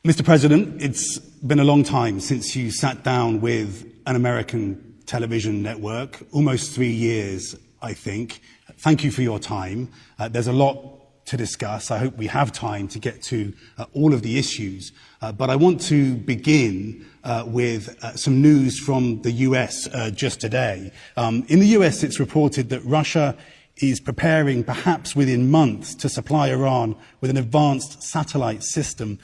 Mr. President, it's been a long time since you sat down with an American television network, almost 3 years, I think. Thank you for your time. There's a lot to discuss. I hope we have time to get to all of the issues. But I want to begin with some news from the US just today. In the US, it's reported that Russia is preparing, perhaps within months, to supply Iran with an advanced satellite system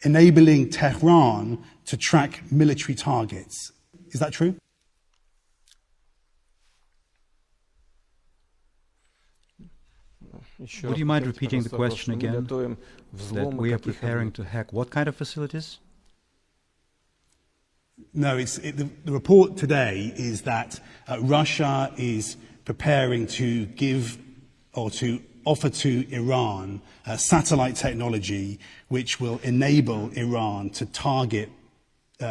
enabling Tehran to track military targets. Is that true? Would you mind repeating the question again? That we are preparing to hack what kind of facilities? No, the report today is that Russia is preparing to give or to offer to Iran satellite technology which will enable Iran to target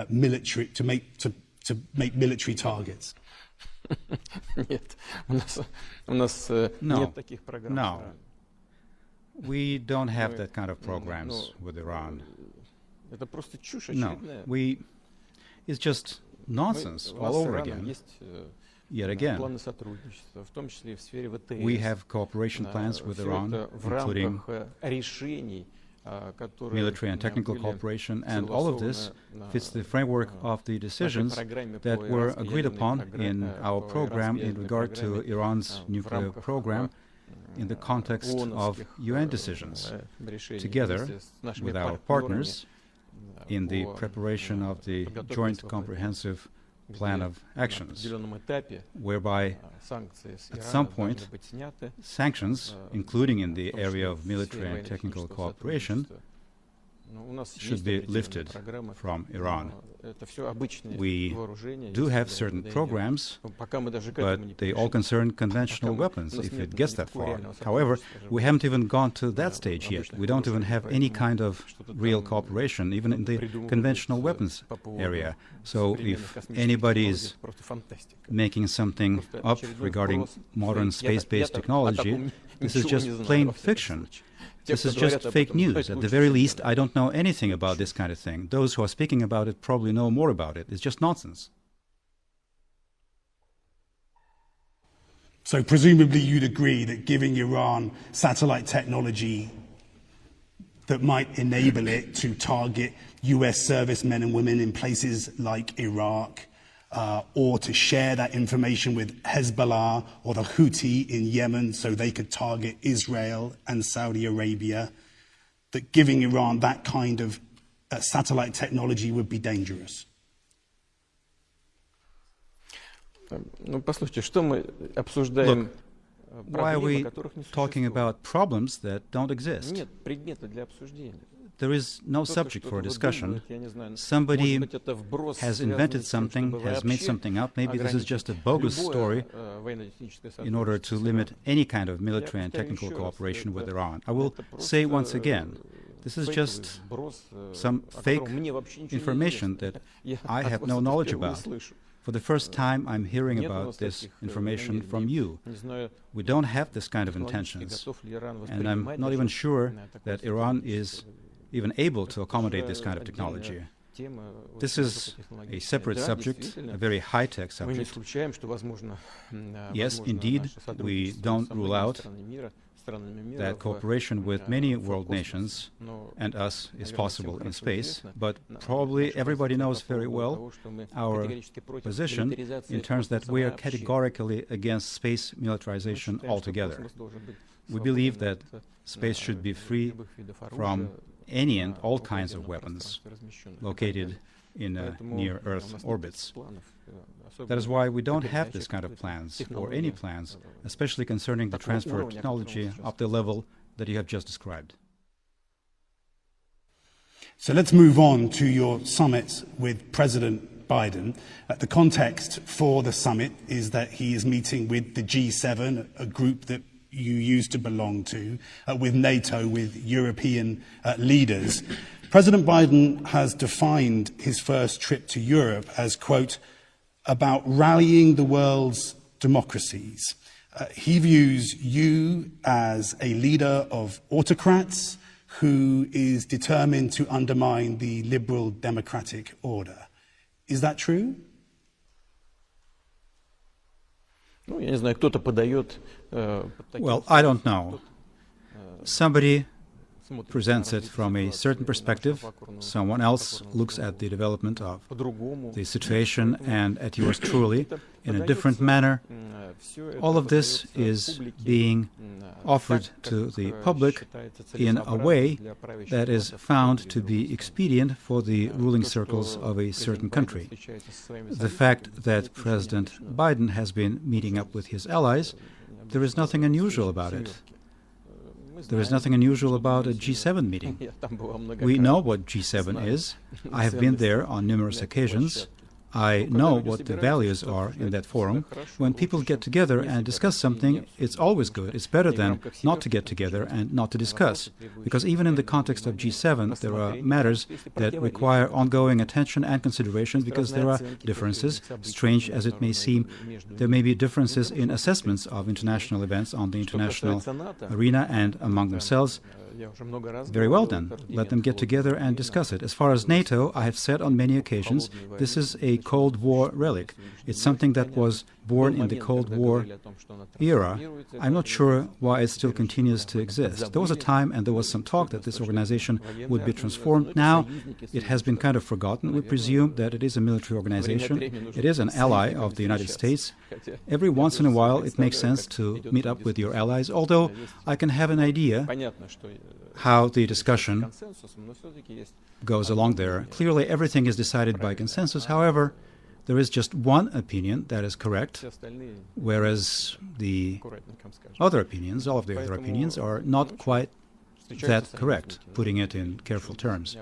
military, to make military targets. No. We don't have that kind of programs with Iran. No. It's just nonsense all over again. Yet again, we have cooperation plans with Iran, including military and technical cooperation, and all of this fits the framework of the decisions that were agreed upon in our program in regard to Iran's nuclear program in the context of UN decisions, together with our partners in the preparation of the Joint Comprehensive Plan of Actions, whereby at some point sanctions, incling in the area of military and technical cooperation, should be lifted from Iran. We do have certain programs, but they all concern conventional weapons, if it gets that far. However, we haven't even gone to that stage yet. We don't even have any kind of real cooperation, even in the conventional weapons area. So if anybody is making something up regarding modern space-based technology, this is just plain fiction. This is just fake news. At the very least, I don't know anything about this kind of thing. Those who are speaking about it probably know more about it. It's just nonsense. So presumably you'd agree that giving Iran satellite technology that might enable it to target US servicemen and women in places like Iraq, or to share that information with Hezbollah or the Houthi in Yemen so they could target Israel and Saudi Arabia, that giving Iran that kind of satellite technology would be dangerous? Look, why are we talking about problems that don't exist? There is no subject for discussion. Somebody has invented something, has made something up. Maybe this is just a bogus story in order to limit any kind of military and technical cooperation with Iran. I will say once again, this is just some fake information that I have no knowledge about. For the first time, I'm hearing about this information from you. We don't have this kind of intentions, and I'm not even sure that Iran is even able to accommodate this kind of technology. This is a separate subject, a very high-tech subject. Yes, indeed, we don't rule out that cooperation with many world nations and us is possible in space, but probably everybody knows very well our position in terms that we are categorically against space militarization altogether. We believe that space should be free from any and all kinds of weapons located in near-Earth orbits. That is why we don't have this kind of plans, or any plans, especially concerning the transfer of technology up the level that you have just described. So let's move on to your summit with President Biden. The context for the summit is that he is meeting with the G7, a group that you used to belong to, with NATO, with European leaders. President Biden has defined his first trip to Europe as, quote, about rallying the world's democracies. He views you as a leader of autocrats who is determined to undermine the liberal democratic order. Is that true? Well, I don't know. Somebody presents it from a certain perspective, someone else looks at the development of the situation and at yours truly in a different manner. All of this is being offered to the public in a way that is found to be expedient for the ruling circles of a certain country. The fact that President Biden has been meeting up with his allies, there is nothing unusual about it. There is nothing unusual about a G7 meeting. We know what G7 is. I have been there on numerous occasions. I know what the values are in that forum. When people get together and discuss something, it's always good. It's better than not to get together and not to discuss. Because even in the context of G7, there are matters that require ongoing attention and consideration because there are differences. Strange as it may seem, there may be differences in assessments of international events on the international arena and among themselves. Very well then, let them get together and discuss it. As far as NATO, I have said on many occasions, this is a Cold War relic. It's something that was born in the Cold War era. I'm not sure why it still continues to exist. There was a time and there was some talk that this organization would be transformed. Now it has been kind of forgotten. We presume that it is a military organization. It is an ally of the United States. Every once in a while it makes sense to meet up with your allies, although I can have an idea how the discussion goes along there. Clearly everything is decided by consensus. However, there is just one opinion that is correct, whereas the other opinions, all of the other opinions, are not quite that correct, putting it in careful terms.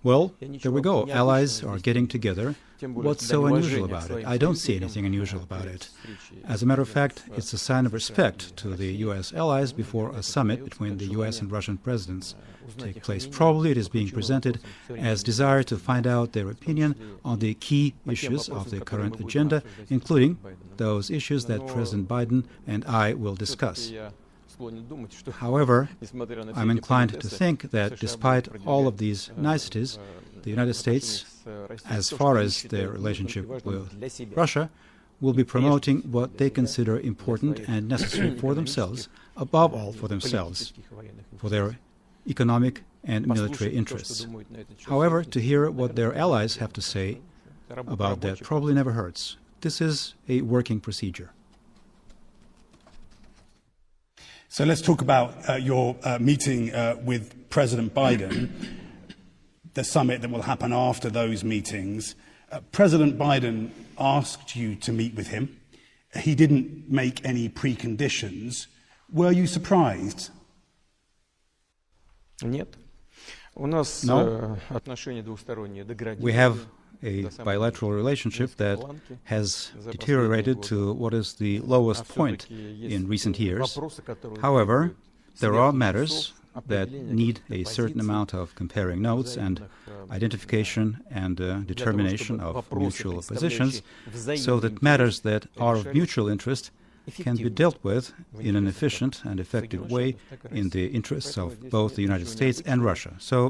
Well, there we go. Allies are getting together. What's so unusual about it? I don't see anything unusual about it. As a matter of fact, it's a sign of respect to the U.S. allies before a summit between the U.S. and Russian presidents take place. Probably it is being presented as desire to find out their opinion on the key issues of the current agenda, including those issues that President Biden and I will discuss. However, I'm inclined to think that despite all of these niceties, the United States, as far as their relationship with Russia, will be promoting what they consider important and necessary for themselves, above all for themselves, for their economic and military interests. However, to hear what their allies have to say about that probably never hurts. This is a working procedure. So let's talk about your meeting with President Biden, the summit that will happen after those meetings. President Biden asked you to meet with him. He didn't make any preconditions. Were you surprised? No. We have a bilateral relationship that has deteriorated to what is the lowest point in recent years. However, there are matters that need a certain amount of comparing notes and identification and determination of mutual positions, so that matters that are of mutual interest can be dealt with in an efficient and effective way in the interests of both the United States and Russia. So